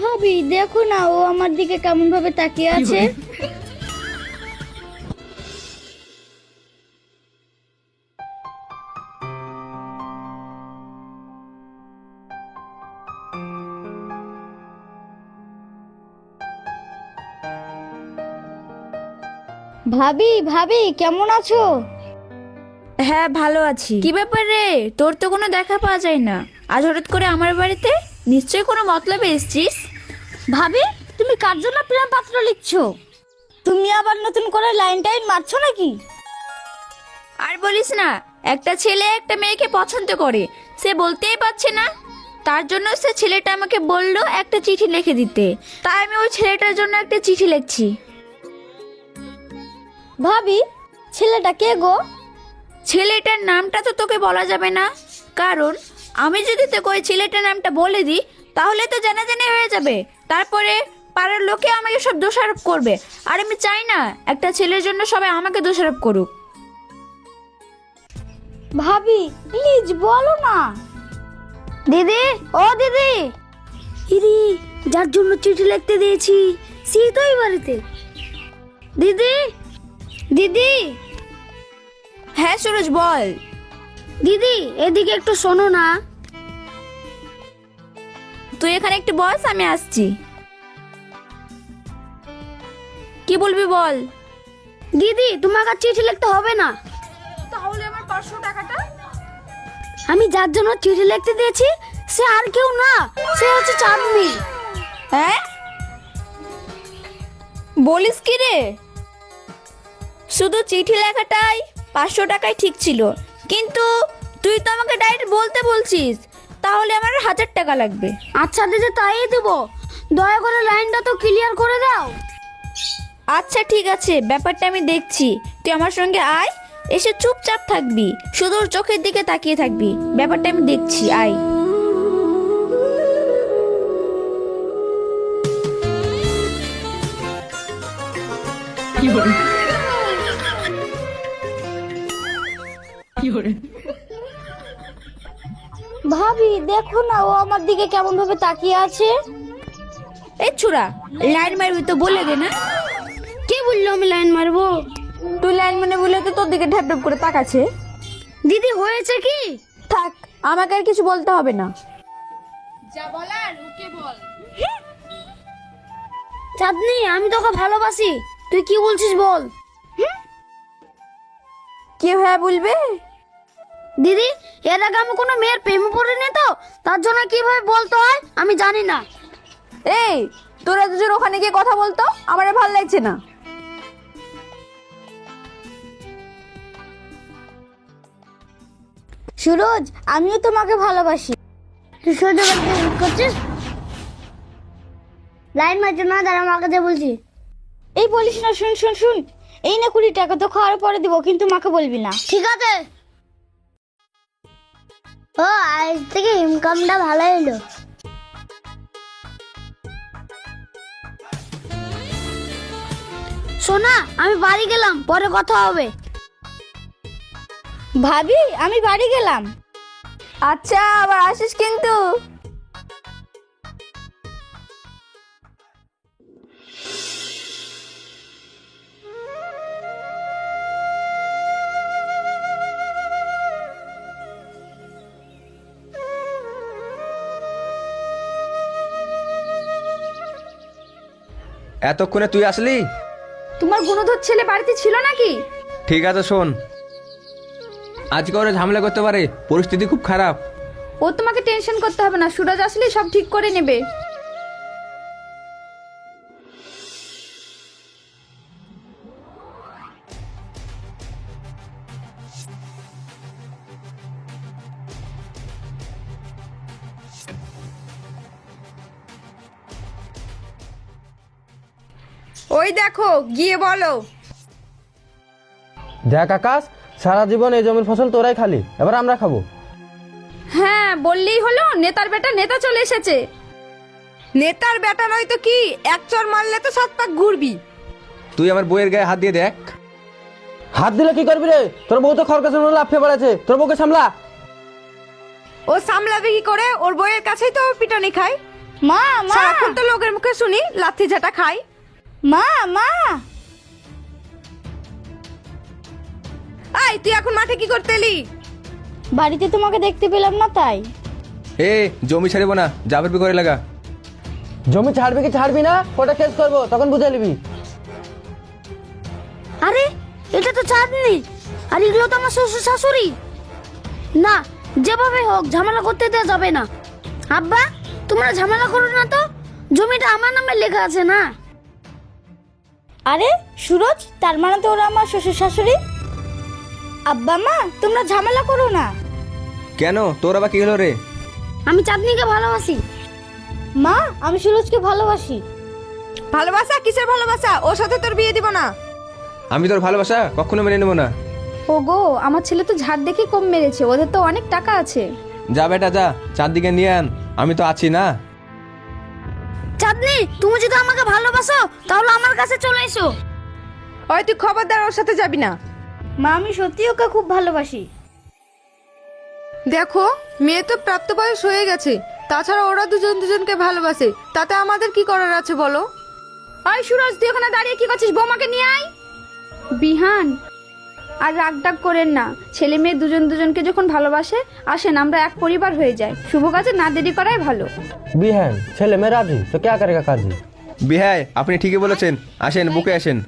ভাবি দেখো না, ও আমার দিকে কেমন ভাবে তাকিয়ে আছে। ভাবি ভাবি কেমন আছো? হ্যাঁ ভালো আছি। কি ব্যাপার রে, তোর তো কোনো দেখা পাওয়া যায় না, আজ হঠাৎ করে আমার বাড়িতে? নিশ্চয়ই কোনো মতলবে এসেছিস। ভাবি তুমি কার জন্য প্রেম পাত্র লিখছো? তুমি আবার নতুন করে লাইন টাইন মারছো নাকি? আর বলিস না, একটা ছেলে একটা মেয়েকে পছন্দ করে, সে বলতেই পারছে না। তার জন্য সে ছেলেটা আমাকে বললো একটা চিঠি লিখে দিতে, তাই আমি ওই ছেলেটার জন্য একটা চিঠি লিখছি। ভাবি ছেলেটা কে গো? ছেলেটার নামটা তো তোকে বলা যাবে না, কারণ আমি যদি তোকে ওই ছেলেটার নামটা বলে দিই তাহলে তো জানাজানি হয়ে যাবে, তারপরে পাড়ার লোকে আমাকে সব দোষারোপ করবে। আর আমি চাই না একটা ছেলের জন্য সবাই আমাকে দোষারোপ করুক। ভাবি প্লিজ বলো না। দিদি, ও দিদি। ইরি, যার জন্য চিঠি লিখতে দিয়েছি সেই তো এই বাড়িতে। দিদি দিদি। হ্যাঁ সুরজ বল। দিদি এদিকে একটু শোনো না। তুই এখানে একটু বস, আমি আসছি। কি বলবি বল। দিদি তোমাকে আর চিঠি লিখতে হবে না। তাহলে আমার 500 টাকাটা? আমি যার জন্য চিঠি লিখতে দিয়েছি সে আর কেউ না, সে হচ্ছে চাঁদনি। হ্যাঁ বলিস কি রে? শুধু চিঠি লেখাটাই 500 টাকায় ঠিক ছিল, কিন্তু তুই তো আমাকে ডাইরেক্ট বলতে বলছিস, তাহলে আমার 1000 টাকা লাগবে। আচ্ছা দিদি তাই দেবো, দয়া করে লাইনটা তো ক্লিয়ার করে দাও। আচ্ছা ঠিক আছে, ব্যাপারটা আমি দেখছি। তুই আমার সঙ্গে আয়, এসে চুপচাপ থাকবি, শুধু ওর চোখের দিকে তাকিয়ে থাকবি। ব্যাপারটা আমি দেখছি, আয়। ভাবি দেখো না, ও আমার দিকে কেমন ভাবে তাকিয়ে আছে। এই ছুরা, লাইন মারবি তো বলে দে না। কে বললো আমি লাইন মারবো? তুই লাইন মানে বলে তো তোর দিকে ঢ্যাপ ঢ্যাপ করে তাকাচ্ছে। দিদি হয়েছে কি? থাক, আমাকে আর কিছু বলতে হবে না। চাঁদনি আমি তোকে ভালোবাসি, তুই কি বলছিস বল। কি হ্যাঁ বলবে? দিদি এর আগে আমি কোনো মেয়ের প্রেমে পড়িনি তো, তার জন্য কিভাবে বলতে হয় আমি জানি না। এই তোরা দুজন ওখানে গিয়ে কথা বলতো, আমার আর ভালো লাগছে না। সুরজ আমিও তোমাকে ভালোবাসি। তুই সহ্য করছিস? লাইন মারছো না, দাঁড়া মাকে যে বলছি। এই বলিস না, শুন শুন শুন, এই না 20 টাকা, তো খাওয়ার পরে দিব, কিন্তু মাকে বলবি না, ঠিক আছে? ও আজ থেকে ইনকামটা ভালো এলো। সোনা আমি বাড়ি গেলাম, পরে কথা হবে। ভাবি আমি বাড়ি গেলাম। আচ্ছা আবার আসিস কিন্তু। এতক্ষণে তুই আসলি? তোমার গুণধর ছেলে বাড়িতে ছিল নাকি? ঠিক আছে শোন, আজকে ওরা ঝামেলা করতে পারে, পরিস্থিতি খুব খারাপ। ও তোমাকে টেনশন করতে হবে না, সুরজ আসলে সব ঠিক করে নেবে। ওই দেখো, গিয়ে বলো। দেখ আকাশ, সারা জীবন এই জমির ফসল তোরাই খালি, এবার আমরা খাবো। হ্যাঁ বললেই হলো, নেতার বেটা নেতা চলে এসেছে। নেতার বেটা নয় তো কি, এক চর মারলে তো 7 পাক ঘুরবি। তুই আমার বইয়ের গায়ে হাত দিয়ে দেখ। হাত দিলে কি করবি রে? তোর বউ তো খড়কাছের মতো লাফিয়ে বেড়াচ্ছে, তোর বউকে সামলা। ও সামলাবে কি করে? ওর বইয়ের কাছেই তো ও পিটানি খায়। মা মা সারাক্ষণ তো লোকের মুখে শুনি লাথি ঝাঁটা খায়। মা মা আয় তুই এখন মাঠে কি করতে এলি? বাড়িতে তোমাকে দেখতে পেলাম না তাই। এ জমি ছাড়িব না, যাবার করে লাগা। জমি ছাড়বি কি ছাড়বি না কোর্টে কেস করবো, তখন বুঝে নিবি। আরে এটা তো চাঁদনি, আর এগুলো তো আমার শ্বশুর শাশুড়ি। না, যেভাবে হোক ঝামেলা করতে দেওয়া যাবে না। আব্বা তোমরা ঝামেলা করো না তো, জমিটা আমার নামে লেখা আছে না। আরে সুরজ, তার মানে তো ওরা আমার শ্বশুর শাশুড়ি। আব্বা মা তোমরা ঝামেলা করো না। কেন, তোর আবার কি হলো রে? আমি চাঁদনিকে ভালোবাসি। মা আমি সুরজকে ভালোবাসি। ভালোবাসা? কিসের ভালোবাসা? ওর সাথে তোর বিয়ে দিব না। আমি তোর ভালোবাসা কখনো মেনে নেবো না। ওগো, আমার ছেলে তো ঝাড় দেখে কম মেরেছে, ওদের তো অনেক টাকা আছে। যা বেটা যা, চারদিকে নিয়ে আন, আমি তো আছি না। চাঁদনি তুমি যদি আমাকে ভালোবাসো তাহলে আমার কাছে চলে এসো। ওই তুই খবরদার ওর সাথে যাবি না। মা আমি সত্যি ওকে খুব ভালোবাসি। দেখো, মেয়ে তো প্রাপ্তবয়স হয়ে গেছে, তাছাড়া ওরা দুজন দুজনকে ভালোবাসে, তাতে আমাদের কি করার আছে বলো? ওই সুরজ, তুই ওখানে দাঁড়িয়ে কি করছিস? বৌমাকে নিয়ে আয়। বিহান, আর রাগ ডাক করেন না। ছেলে মেয়ে দুজন দুজনকে যখন ভালোবাসে, আসেন আমরা এক পরিবার হয়ে যাই। শুভ কাজে না দেরি করাই ভালো। বিহান ছেলে মেয়ে রাজি তো क्या करेगा काजी। বিহাই, আপনি ঠিকই বলেছেন, আসেন বুকে আসেন।